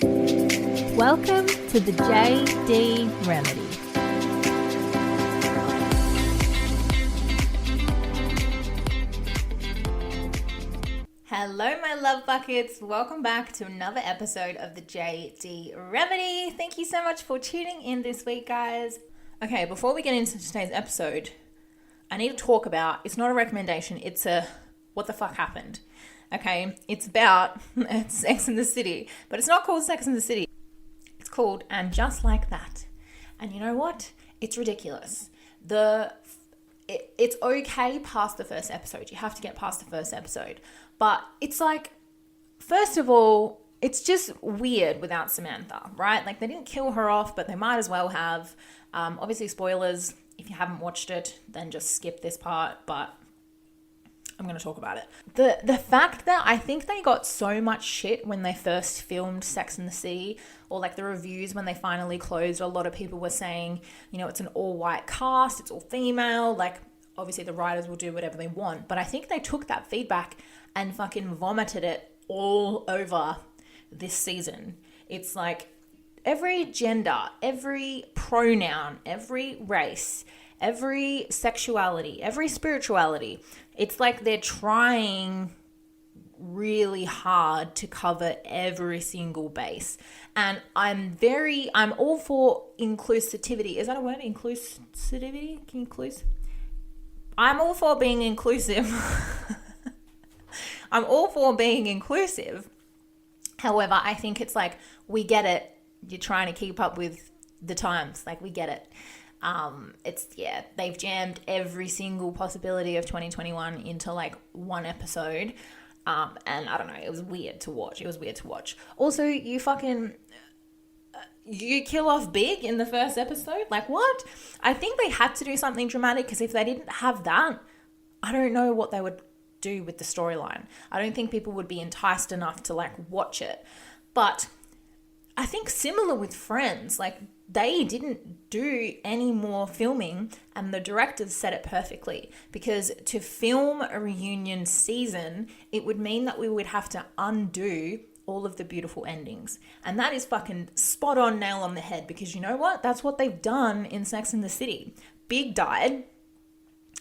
Welcome to the JD Remedy. Hello, my love buckets. Welcome back to another episode of the JD Remedy. Thank you so much for tuning in this week, guys. Okay, before we get into today's episode, I need to talk about, it's not a recommendation, it's a what the fuck happened. Okay, it's about Sex and the City, but it's not called Sex and the City. It's called And Just Like That. And you know what? It's ridiculous. It's okay past the first episode. You have to get past the first episode. But it's like, first of all, it's just weird without Samantha, right? Like, they didn't kill her off, but they might as well have. Obviously, spoilers. If you haven't watched it, then just skip this part. But I'm going to talk about it. The fact that I think they got so much shit when they first filmed Sex and the City, or like the reviews when they finally closed, a lot of people were saying, you know, it's an all-white cast, it's all female, like obviously the writers will do whatever they want, but I think they took that feedback and fucking vomited it all over this season. It's like every gender, every pronoun, every race, every sexuality, every spirituality, it's like they're trying really hard to cover every single base. And I'm all for inclusivity. Is that a word? Inclusivity? I'm all for being inclusive. I'm all for being inclusive. However, I think it's like, we get it. You're trying to keep up with the times. Like, we get it. They've jammed every single possibility of 2021 into like one episode. And I don't know, it was weird to watch. Also, you kill off Big in the first episode? Like, what? I think they had to do something dramatic, because if they didn't have that, I don't know what they would do with the storyline. I don't think people would be enticed enough to like watch it. But I think similar with Friends, like they didn't do any more filming, and the directors said it perfectly, because to film a reunion season, it would mean that we would have to undo all of the beautiful endings. And that is fucking spot on, nail on the head, because you know what? That's what they've done in Sex and the City. Big died.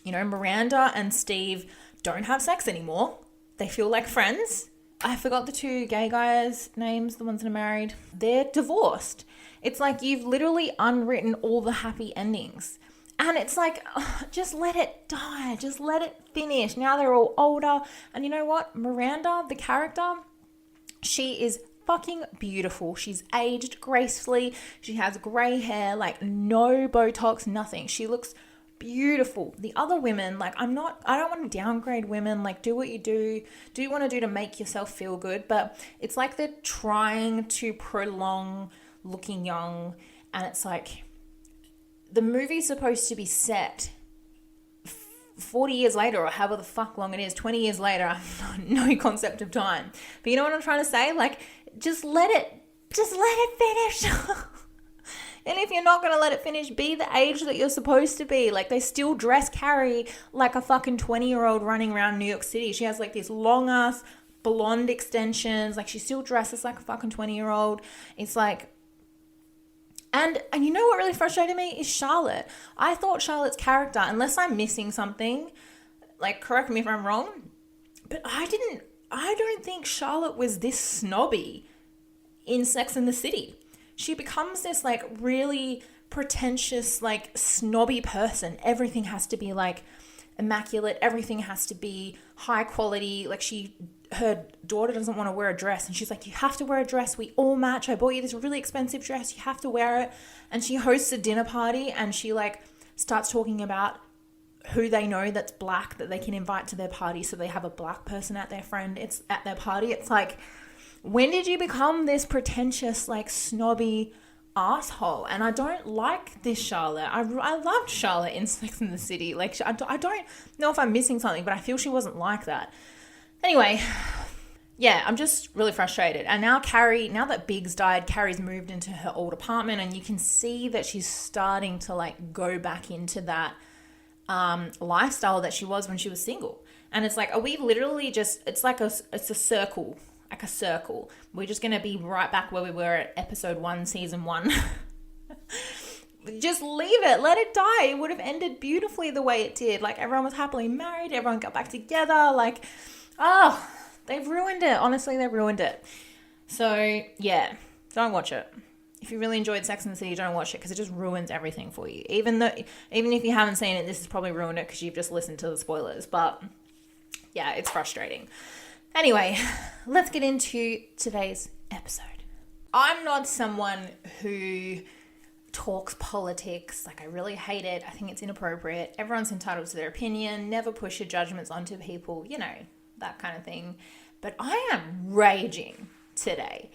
You know, Miranda and Steve don't have sex anymore. They feel like friends. I forgot the two gay guys' names, the ones that are married. They're divorced. It's like you've literally unwritten all the happy endings. And it's like, just let it die. Just let it finish. Now they're all older. And you know what? Miranda, the character, she is fucking beautiful. She's aged gracefully. She has grey hair, like no Botox, nothing. She looks beautiful. The other women, like I don't want to downgrade women, like do what you do you want to do to make yourself feel good, but it's like they're trying to prolong looking young, and it's like the movie's supposed to be set 40 years later, or however the fuck long it is, 20 years later. I have no concept of time, but you know what I'm trying to say? Like, just let it finish. And if you're not going to let it finish, be the age that you're supposed to be. Like, they still dress Carrie like a fucking 20-year-old running around New York City. She has like these long-ass blonde extensions. Like, she still dresses like a fucking 20-year-old. It's like... And you know what really frustrated me is Charlotte. I thought Charlotte's character, unless I'm missing something, like, correct me if I'm wrong, but I don't think Charlotte was this snobby in Sex and the City. She becomes this like really pretentious, like snobby person. Everything has to be like immaculate. Everything has to be high quality. Like, her daughter doesn't want to wear a dress, and she's like, you have to wear a dress. We all match. I bought you this really expensive dress. You have to wear it. And she hosts a dinner party, and she like starts talking about who they know that's black that they can invite to their party. So they have a black person at their party. It's like, when did you become this pretentious, like, snobby asshole? And I don't like this Charlotte. I loved Charlotte in Sex and the City. Like, I don't know if I'm missing something, but I feel she wasn't like that. Anyway, yeah, I'm just really frustrated. And now that Biggs died, Carrie's moved into her old apartment, and you can see that she's starting to, like, go back into that lifestyle that she was when she was single. And it's like, are we literally just, it's a circle. like a circle. We're just going to be right back where we were at episode 1, season 1. Just leave it. Let it die. It would have ended beautifully the way it did. Like, everyone was happily married. Everyone got back together. Like, oh, they've ruined it. Honestly, they've ruined it. So, yeah, don't watch it. If you really enjoyed Sex and the City, don't watch it because it just ruins everything for you. Even if you haven't seen it, this has probably ruined it because you've just listened to the spoilers. But, yeah, it's frustrating. Anyway, let's get into today's episode. I'm not someone who talks politics. Like, I really hate it. I think it's inappropriate. Everyone's entitled to their opinion. Never push your judgments onto people, you know, that kind of thing. But I am raging today.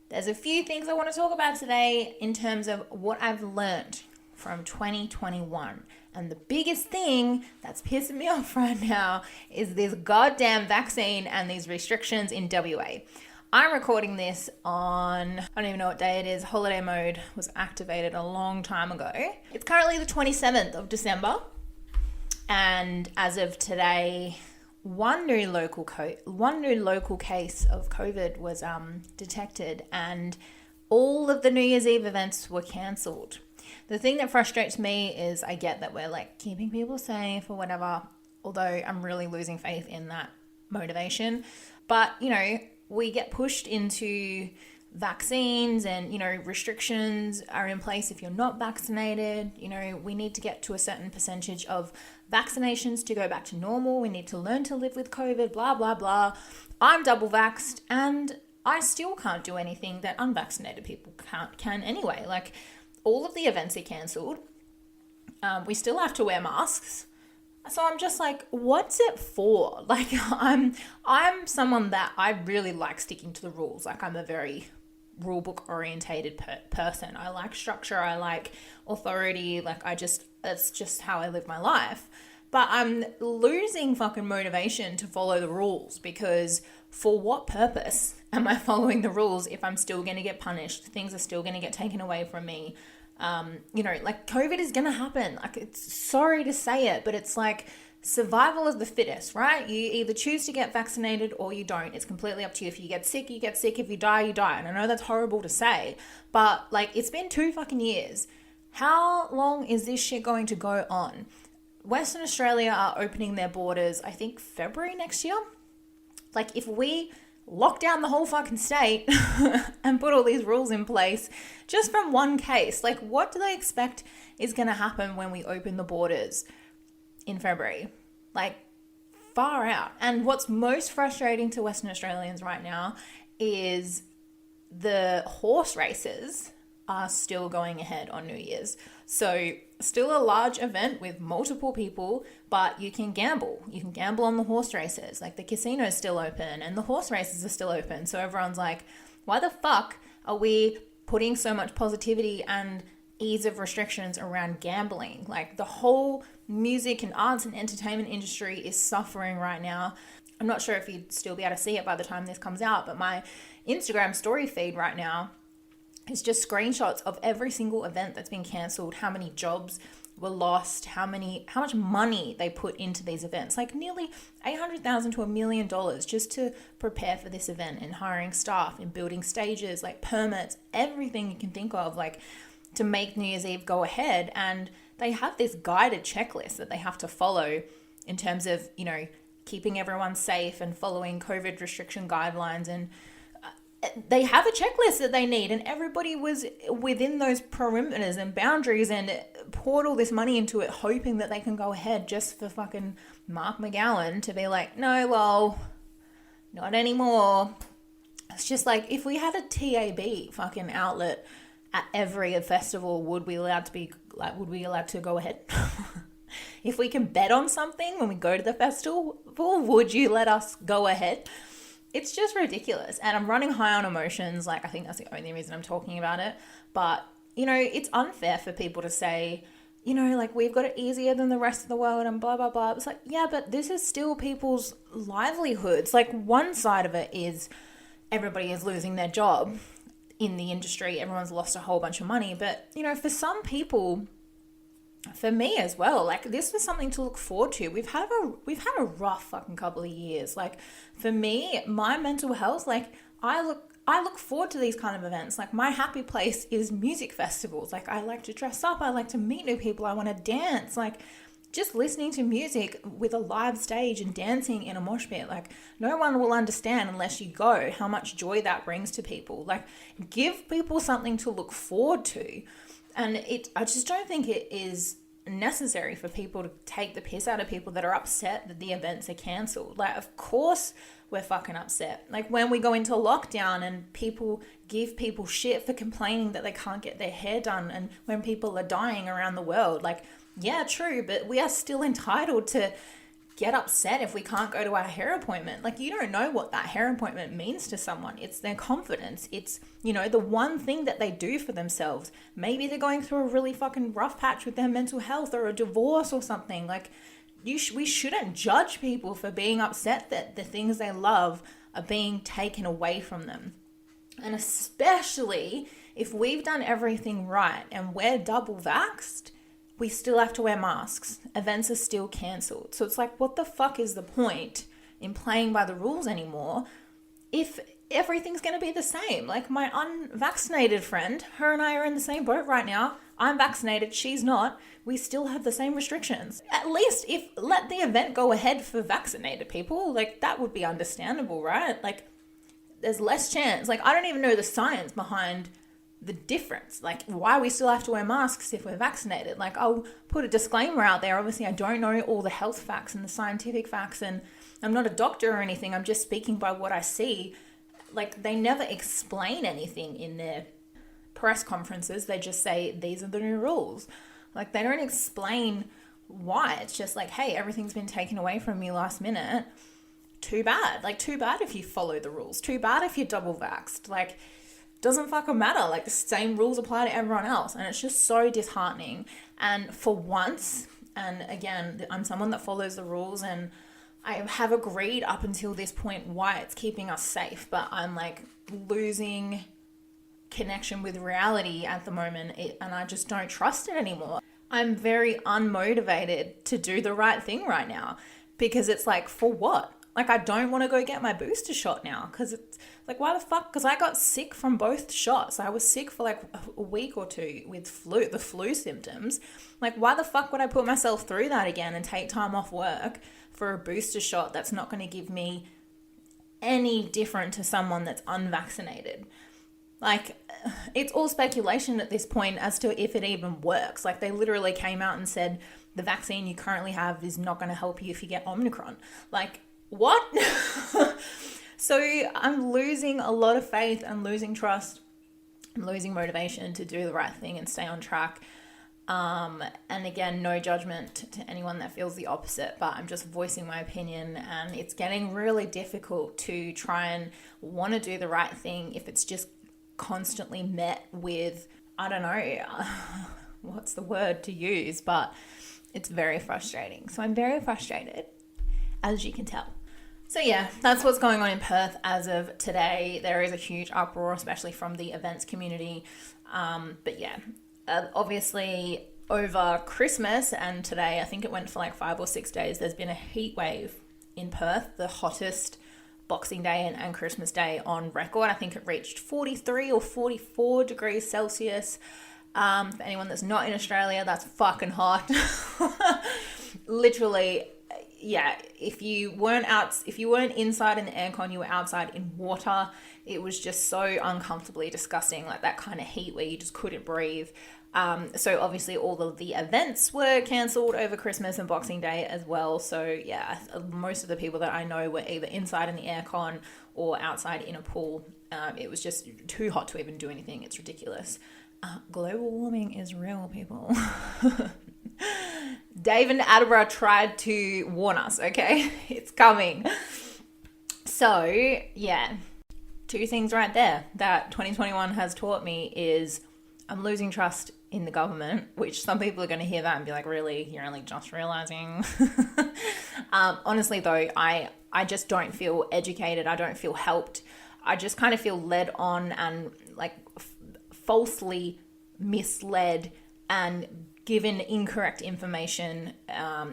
There's a few things I want to talk about today in terms of what I've learned from 2021. And the biggest thing that's pissing me off right now is this goddamn vaccine and these restrictions in WA. I'm recording this on, I don't even know what day it is. Holiday mode was activated a long time ago. It's currently the 27th of December. And as of today, one new local case of COVID was detected, and all of the New Year's Eve events were cancelled. The thing that frustrates me is I get that we're like keeping people safe or whatever, although I'm really losing faith in that motivation. But, you know, we get pushed into vaccines and, you know, restrictions are in place if you're not vaccinated. You know, we need to get to a certain percentage of vaccinations to go back to normal. We need to learn to live with COVID, blah, blah, blah. I'm double vaxxed and I still can't do anything that unvaccinated people can anyway. Like, all of the events are cancelled. We still have to wear masks. So I'm just like, what's it for? Like, I'm someone that I really like sticking to the rules. Like, I'm a very rule book orientated person. I like structure. I like authority. Like, that's just how I live my life. But I'm losing fucking motivation to follow the rules, because for what purpose am I following the rules if I'm still going to get punished? Things are still going to get taken away from me. You know, like, COVID is going to happen. Like, it's sorry to say it, but it's like survival of the fittest, right? You either choose to get vaccinated or you don't. It's completely up to you. If you get sick, you get sick. If you die, you die. And I know that's horrible to say, but like, it's been 2 fucking years. How long is this shit going to go on? Western Australia are opening their borders, I think February next year. Like, if we lock down the whole fucking state and put all these rules in place just from one case, like, what do they expect is going to happen when we open the borders in February? Like, far out. And what's most frustrating to Western Australians right now is the horse races are still going ahead on New Year's. So still a large event with multiple people, but you can gamble. You can gamble on the horse races. Like, the casino is still open and the horse races are still open. So everyone's like, why the fuck are we putting so much positivity and ease of restrictions around gambling? Like, the whole music and arts and entertainment industry is suffering right now. I'm not sure if you'd still be able to see it by the time this comes out, but my Instagram story feed right now is just screenshots of every single event that's been cancelled, how many jobs were lost, how much money they put into these events, like nearly $800,000 to $1 million just to prepare for this event, and hiring staff and building stages, like permits, everything you can think of, like, to make New Year's Eve go ahead. And they have this guided checklist that they have to follow in terms of, you know, keeping everyone safe and following COVID restriction guidelines, and they have a checklist that they need, and everybody was within those perimeters and boundaries and poured all this money into it, hoping that they can go ahead, just for fucking Mark McGowan to be like, no, well, not anymore. It's just like, if we had a TAB fucking outlet at every festival, would we allowed to go ahead? If we can bet on something when we go to the festival, would you let us go ahead? It's just ridiculous. And I'm running high on emotions. Like, I think that's the only reason I'm talking about it. But, you know, it's unfair for people to say, you know, like, we've got it easier than the rest of the world and blah, blah, blah. It's like, yeah, but this is still people's livelihoods. Like, one side of it is everybody is losing their job in the industry. Everyone's lost a whole bunch of money. But, you know, for some people, for me as well, like, this was something to look forward to. We've had a rough fucking couple of years. Like, for me, my mental health, like, I look forward to these kind of events. Like, my happy place is music festivals. Like, I like to dress up. I like to meet new people. I want to dance. Like, just listening to music with a live stage and dancing in a mosh pit. Like, no one will understand unless you go how much joy that brings to people. Like, give people something to look forward to. And I just don't think it is necessary for people to take the piss out of people that are upset that the events are cancelled. Like, of course we're fucking upset. Like, when we go into lockdown and people give people shit for complaining that they can't get their hair done, and when people are dying around the world, like, yeah, true, but we are still entitled to get upset if we can't go to our hair appointment. Like, you don't know what that hair appointment means to someone. It's their confidence. It's, you know, the one thing that they do for themselves. Maybe they're going through a really fucking rough patch with their mental health or a divorce or something. Like, we shouldn't judge people for being upset that the things they love are being taken away from them. And especially if we've done everything right and we're double vaxxed, we still have to wear masks. Events are still cancelled. So it's like, what the fuck is the point in playing by the rules anymore if everything's going to be the same? Like, my unvaccinated friend, her and I are in the same boat right now. I'm vaccinated, she's not. We still have the same restrictions. At least let the event go ahead for vaccinated people. Like, that would be understandable, right? Like, there's less chance. Like, I don't even know the science behind the difference, like why we still have to wear masks if we're vaccinated. Like, I'll put a disclaimer out there. Obviously, I don't know all the health facts and the scientific facts, and I'm not a doctor or anything. I'm just speaking by what I see. Like, they never explain anything in their press conferences. They just say, these are the new rules. Like, they don't explain why. It's just like, hey, everything's been taken away from you last minute. Too bad. Like, too bad if you follow the rules. Too bad if you're double vaxxed. Like, doesn't fucking matter. Like, the same rules apply to everyone else. And it's just so disheartening. And for once, and again, I'm someone that follows the rules, and I have agreed up until this point why it's keeping us safe, but I'm like losing connection with reality at the moment, and I just don't trust it anymore. I'm very unmotivated to do the right thing right now, because it's like, for what? Like, I don't want to go get my booster shot now, because it's like, why the fuck? Because I got sick from both shots. I was sick for like a week or two with the flu symptoms. Like, why the fuck would I put myself through that again and take time off work for a booster shot that's not going to give me any different to someone that's unvaccinated? Like, it's all speculation at this point as to if it even works. Like, they literally came out and said the vaccine you currently have is not going to help you if you get Omicron. Like, what? So I'm losing a lot of faith and losing trust. I'm losing motivation to do the right thing and stay on track. And again, no judgment to anyone that feels the opposite, but I'm just voicing my opinion, and it's getting really difficult to try and want to do the right thing if it's just constantly met with, I don't know what's the word to use, but it's very frustrating. So I'm very frustrated, as you can tell. So yeah, that's what's going on in Perth as of today. There is a huge uproar, especially from the events community. But yeah, obviously over Christmas and today, I think it went for like 5 or 6 days, there's been a heat wave in Perth, the hottest Boxing Day and Christmas Day on record. I think it reached 43 or 44 degrees Celsius. For anyone that's not in Australia, that's fucking hot. Literally, yeah, if you weren't inside in the aircon, you were outside in water. It was just so uncomfortably disgusting, like that kind of heat where you just couldn't breathe. So obviously all of the events were cancelled over Christmas and Boxing Day as well. So yeah, most of the people that I know were either inside in the aircon or outside in a pool. It was just too hot to even do anything. It's ridiculous. Global warming is real, people. Dave and Attenborough tried to warn us, okay? It's coming. So, yeah, 2 things right there that 2021 has taught me is I'm losing trust in the government, which some people are going to hear that and be like, really? You're only just realizing? Honestly, though, I just don't feel educated. I don't feel helped. I just kind of feel led on and like falsely misled and given incorrect information.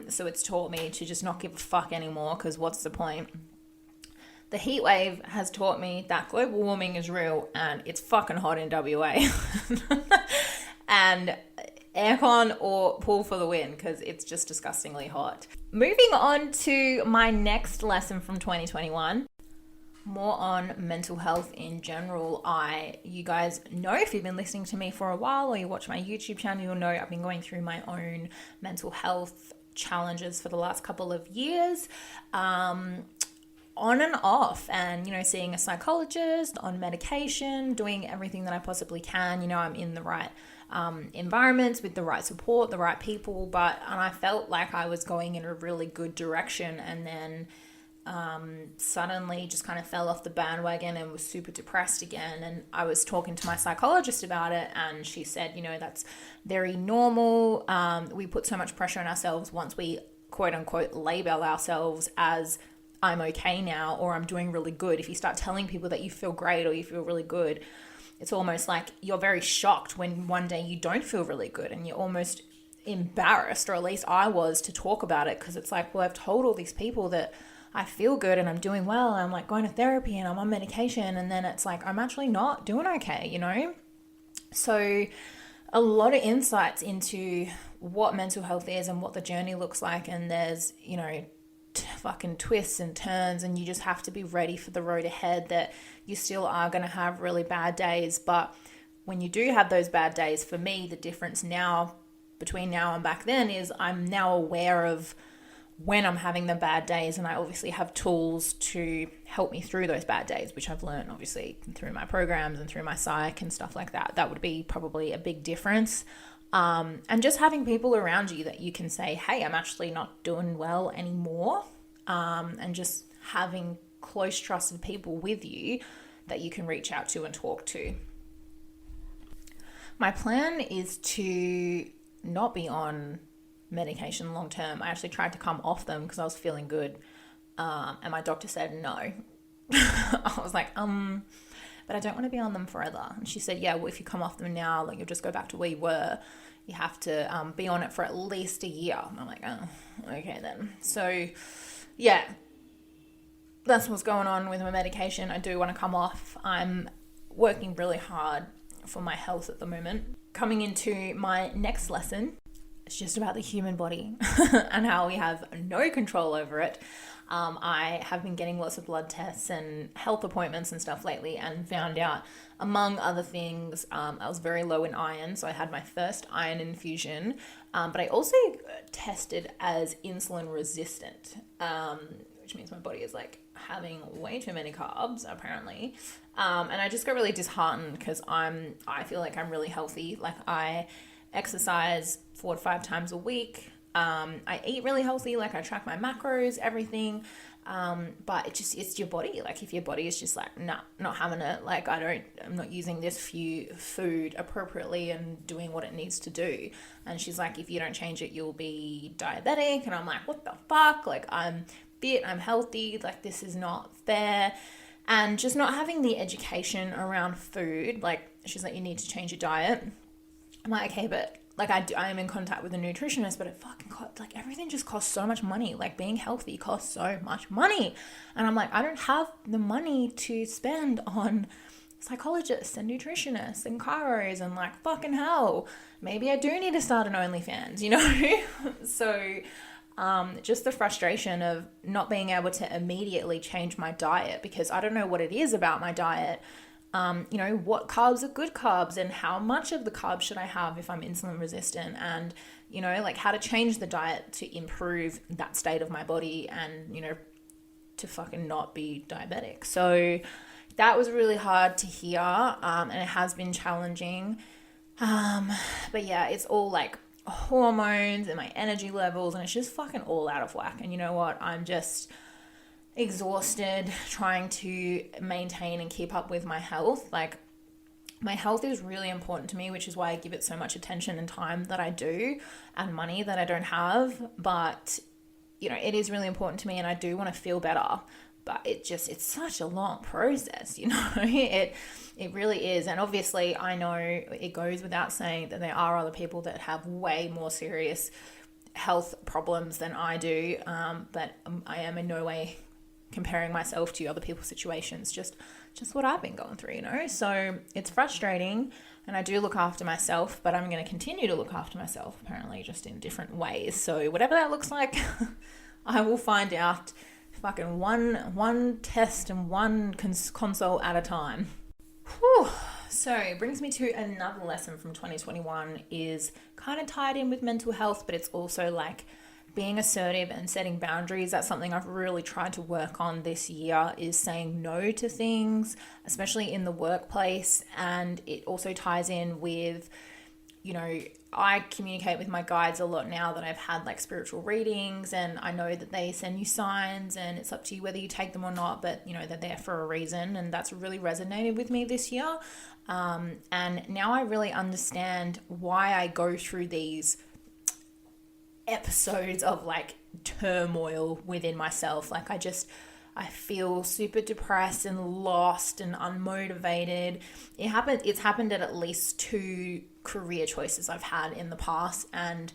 So it's taught me to just not give a fuck anymore, because what's the point? The heat wave has taught me that global warming is real and it's fucking hot in WA. And aircon or pull for the win because it's just disgustingly hot. Moving on to my next lesson from 2021. More on mental health in general. You guys know, if you've been listening to me for a while or you watch my YouTube channel, you'll know I've been going through my own mental health challenges for the last couple of years, on and off, and, you know, seeing a psychologist, on medication, doing everything that I possibly can. You know, I'm in the right environments with the right support, the right people, and I felt like I was going in a really good direction, and then suddenly just kind of fell off the bandwagon and was super depressed again. And I was talking to my psychologist about it, and she said, you know, that's very normal. We put so much pressure on ourselves once we quote unquote label ourselves as I'm okay now or I'm doing really good. If you start telling people that you feel great or you feel really good, it's almost like you're very shocked when one day you don't feel really good, and you're almost embarrassed, or at least I was, to talk about it, because it's like, well, I've told all these people that I feel good and I'm doing well and I'm like going to therapy and I'm on medication, and then it's like I'm actually not doing okay, you know? So a lot of insights into what mental health is and what the journey looks like, and there's, you know, fucking twists and turns, and you just have to be ready for the road ahead, that you still are going to have really bad days. But when you do have those bad days, for me, the difference now between now and back then is I'm now aware of when I'm having the bad days, and I obviously have tools to help me through those bad days, which I've learned obviously through my programs and through my psych and stuff like that. That would be probably a big difference. And just having people around you that you can say, hey, I'm actually not doing well anymore. And just having close, trusted people with you that you can reach out to and talk to. My plan is to not be on medication long term. I actually tried to come off them because I was feeling good. And my doctor said no. I was like, but I don't want to be on them forever. And she said, yeah, well, if you come off them now, like, you'll just go back to where you were. You have to be on it for at least a year. And I'm like, oh, okay then. So yeah, that's what's going on with my medication. I do want to come off. I'm working really hard for my health at the moment. Coming into my next lesson, it's just about the human body and how we have no control over it. I have been getting lots of blood tests and health appointments and stuff lately, and found out, among other things, I was very low in iron. So I had my first iron infusion, but I also tested as insulin resistant, which means my body is like having way too many carbs apparently. And I just got really disheartened because I feel like I'm really healthy. Like, I exercise 4 to 5 times a week. I eat really healthy, like I track my macros, everything. But it's your body. Like, if your body is just like, nah, not having it, like I'm not using this food appropriately and doing what it needs to do. And she's like, if you don't change it, you'll be diabetic. And I'm like, what the fuck? Like, I'm fit, I'm healthy. Like, this is not fair. And just not having the education around food. Like, she's like, you need to change your diet. I'm like, okay, but like I am in contact with a nutritionist, but it fucking costs, like, everything just costs so much money. Like, being healthy costs so much money. And I'm like, I don't have the money to spend on psychologists and nutritionists and chiros, and like, fucking hell, maybe I do need to start an OnlyFans, you know? So just the frustration of not being able to immediately change my diet, because I don't know what it is about my diet. You know, what carbs are good carbs, and how much of the carbs should I have if I'm insulin resistant, and, you know, like, how to change the diet to improve that state of my body and, you know, to fucking not be diabetic. So that was really hard to hear, and it has been challenging. But yeah, it's all like hormones and my energy levels, and it's just fucking all out of whack. And you know what? I'm just exhausted trying to maintain and keep up with my health. Like, my health is really important to me, which is why I give it so much attention and time that I do, and money that I don't have. But, you know, it is really important to me, and I do want to feel better. But it's such a long process, you know. It really is. And obviously, I know it goes without saying that there are other people that have way more serious health problems than I do. But I am in no way comparing myself to other people's situations, just what I've been going through, you know? So it's frustrating, and I do look after myself, but I'm going to continue to look after myself, apparently, just in different ways. So whatever that looks like, I will find out fucking one test and one consult at a time. Whew. So it brings me to another lesson from 2021, is kind of tied in with mental health, but it's also like being assertive and setting boundaries. That's something I've really tried to work on this year, is saying no to things, especially in the workplace. And it also ties in with, you know, I communicate with my guides a lot now that I've had like spiritual readings, and I know that they send you signs, and it's up to you whether you take them or not, but you know, they're there for a reason. And that's really resonated with me this year. And now I really understand why I go through these episodes of like turmoil within myself. Like I feel super depressed and lost and unmotivated. It's happened at least 2 career choices I've had in the past, and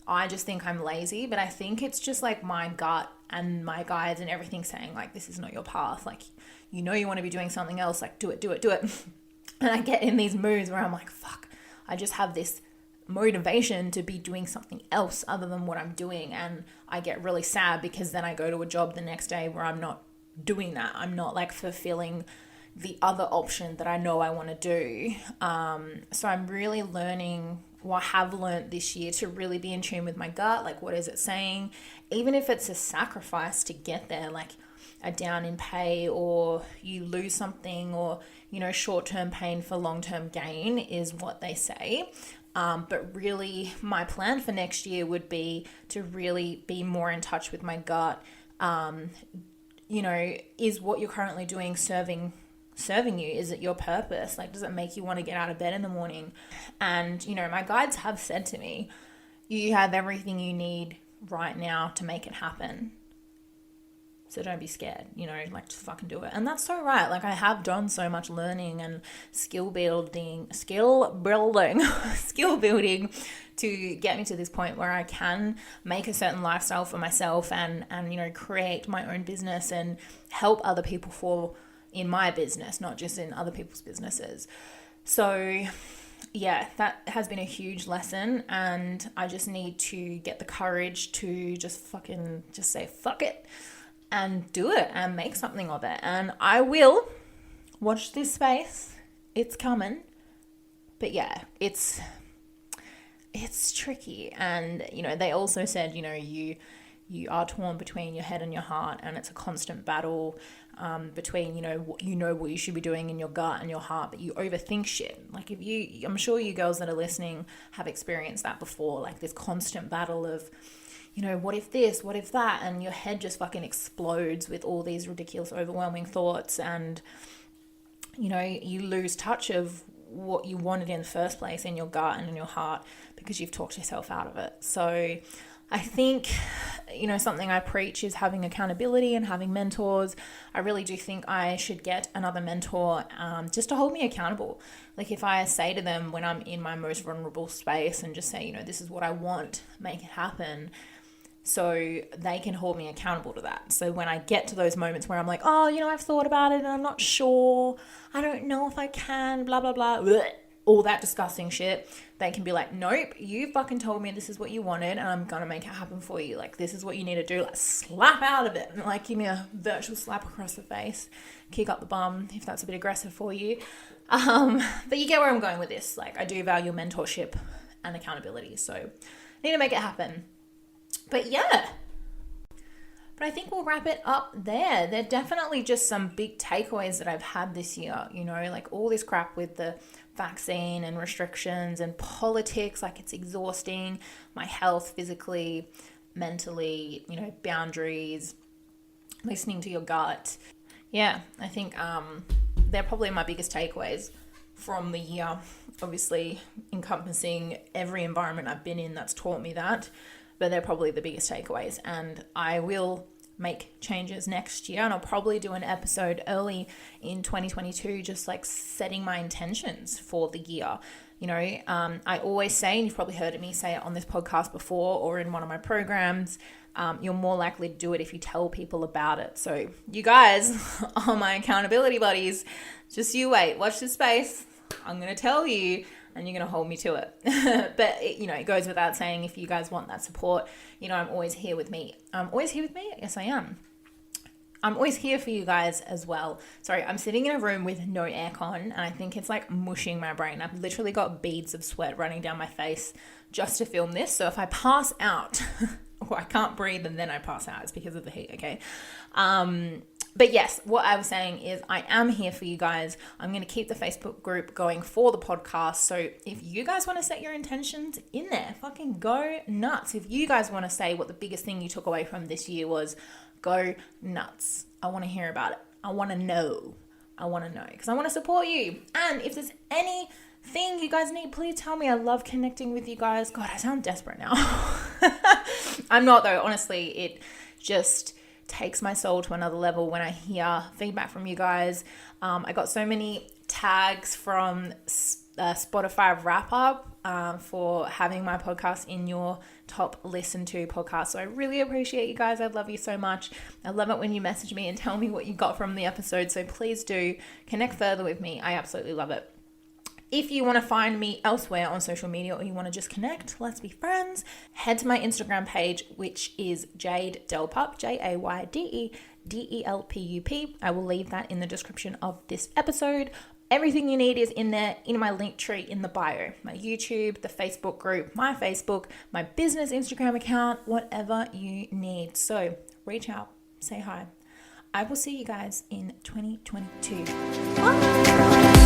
I just think I'm lazy, but I think it's just like my gut and my guides and everything saying like, this is not your path. Like, you know, you want to be doing something else, like do it. And I get in these moods where I'm like, fuck, I just have this motivation to be doing something else other than what I'm doing. And I get really sad because then I go to a job the next day where I'm not doing that. I'm not like fulfilling the other option that I know I want to do. So I'm really learning, well, I have learned this year to really be in tune with my gut. Like, what is it saying? Even if it's a sacrifice to get there, like a down in pay, or you lose something, or, you know, short-term pain for long-term gain is what they say. But really my plan for next year would be to really be more in touch with my gut. You know, is what you're currently doing serving you? Is it your purpose? Like, does it make you want to get out of bed in the morning? And, you know, my guides have said to me, you have everything you need right now to make it happen. So don't be scared, you know, like, just fucking do it. And that's so right. Like, I have done so much learning and skill building to get me to this point where I can make a certain lifestyle for myself and, you know, create my own business and help other people in my business, not just in other people's businesses. So yeah, that has been a huge lesson, and I just need to get the courage to just say fuck it and do it and make something of it. And I will. Watch this space. It's coming. But yeah, it's tricky. And, you know, they also said, you know, you are torn between your head and your heart, and it's a constant battle between, you know what you should be doing in your gut and your heart, but you overthink shit. Like, I'm sure you girls that are listening have experienced that before, like this constant battle of, you know, what if this, what if that, and your head just fucking explodes with all these ridiculous, overwhelming thoughts, and, you know, you lose touch of what you wanted in the first place in your gut and in your heart because you've talked yourself out of it. So I think, you know, something I preach is having accountability and having mentors. I really do think I should get another mentor just to hold me accountable. Like, if I say to them when I'm in my most vulnerable space and just say, you know, this is what I want, make it happen, so they can hold me accountable to that. So when I get to those moments where I'm like, oh, you know, I've thought about it and I'm not sure, I don't know if I can, blah, blah, blah, bleh, all that disgusting shit, they can be like, nope, you fucking told me this is what you wanted and I'm going to make it happen for you. Like, this is what you need to do. Like, slap out of it. And like, give me a virtual slap across the face, kick up the bum if that's a bit aggressive for you. But you get where I'm going with this. Like, I do value mentorship and accountability. So I need to make it happen. But yeah, but I think we'll wrap it up there. There are definitely just some big takeaways that I've had this year, you know, like all this crap with the vaccine and restrictions and politics, like it's exhausting. My health, physically, mentally, you know, boundaries, listening to your gut. Yeah, I think they're probably my biggest takeaways from the year, obviously encompassing every environment I've been in that's taught me that. But they're probably the biggest takeaways, and I will make changes next year, and I'll probably do an episode early in 2022 just like setting my intentions for the year. You know, I always say, and you've probably heard me say it on this podcast before or in one of my programs, you're more likely to do it if you tell people about it. So you guys are my accountability buddies. Just you wait, watch this space. I'm going to tell you and you're going to hold me to it. But it goes without saying, if you guys want that support, I'm always here with me. Always here with me? Yes, I am. I'm always here for you guys as well. Sorry, I'm sitting in a room with no aircon and I think it's like mushing my brain. I've literally got beads of sweat running down my face just to film this. So if I pass out or I can't breathe and then I pass out, it's because of the heat, okay? But yes, what I was saying is I am here for you guys. I'm going to keep the Facebook group going for the podcast. So if you guys want to set your intentions in there, fucking go nuts. If you guys want to say what the biggest thing you took away from this year was, go nuts. I want to hear about it. I want to know. Because I want to support you. And if there's anything you guys need, please tell me. I love connecting with you guys. God, I sound desperate now. I'm not though. Honestly, it just takes my soul to another level when I hear feedback from you guys. I got so many tags from Spotify wrap up for having my podcast in your top listened to podcast. So I really appreciate you guys. I love you so much. I love it when you message me and tell me what you got from the episode. So please do connect further with me. I absolutely love it. If you want to find me elsewhere on social media or you want to just connect, let's be friends, head to my Instagram page, which is Jade Delpup, JaYdeDelpup. I will leave that in the description of this episode. Everything you need is in there, in my link tree in the bio. My YouTube, the Facebook group, my Facebook, my business Instagram account, whatever you need. So reach out, say hi. I will see you guys in 2022. Bye!